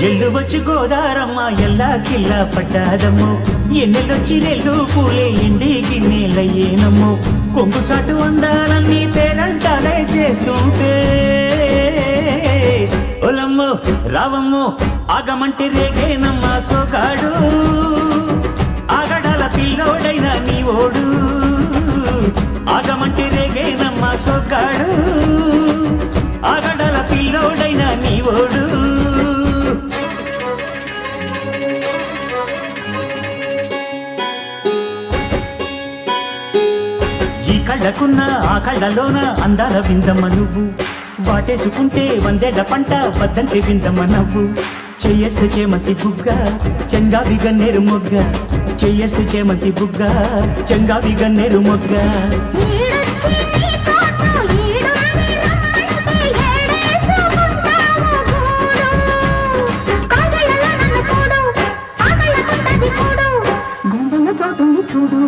ఎల్లు వచ్చి గోదారమ్మ ఎల్లా కిల్లా పడ్డాదమ్మో ఎన్నెలొచ్చి నెల్లు పూలే ఎండి గిన్నెలయ్యేనమ్మో కొంగు చాటు అందాలన్నీ పేరంటాలే చేస్తుంటే ఒలమ్మో రావమ్మో ఆగమంటే రేగేనమ్మ సోగాడు ఆగడాల పిల్లోడైన నీ ఓడు ఆగమంటే రేగేనమ్మ సోగాడు ఆగడాల పిల్లోడైన నీ ఓడు ఈ కళ్ళకున్న ఆ కళ్ళలోన అందాల విందమ్మ నువ్వు వాటేసుకుంటే వందేళ్ల పంట వద్దంటే విందమ్మ నవ్వు చెయ్యేస్తే చేమంతి బుగ్గ చెంగావి గన్నేరు మొగ్గ చెయ్యేస్తే చేమంతి బుగ్గ చెంగావి గన్నేరు మొగ్గ చూడు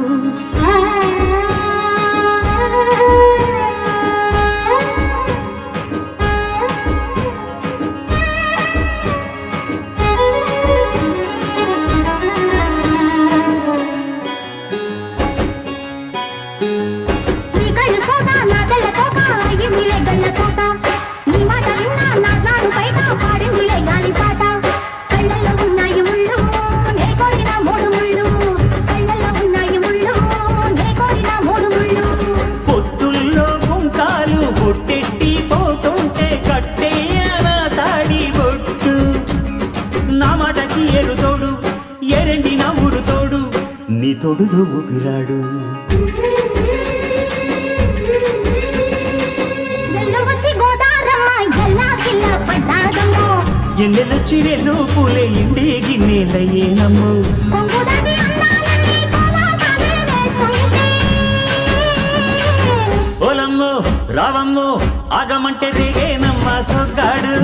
నీ తోడులో ఊపిరాడు ఎన్నెలొచ్చి నెల్లు పూలే ఎండి గిన్నెలయ్యేనమ్మో ఓలమ్మో రావమ్మో ఆగమంటే రేగేనమ్మ సొగ్గాడు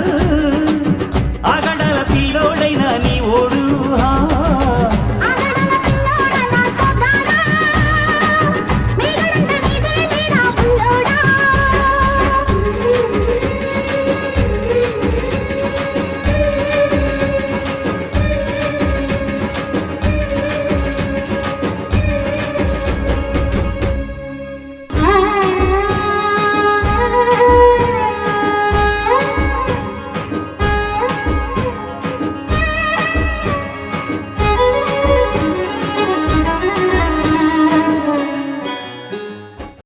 ఆగడాల పిల్లోడైన నీ ఓడు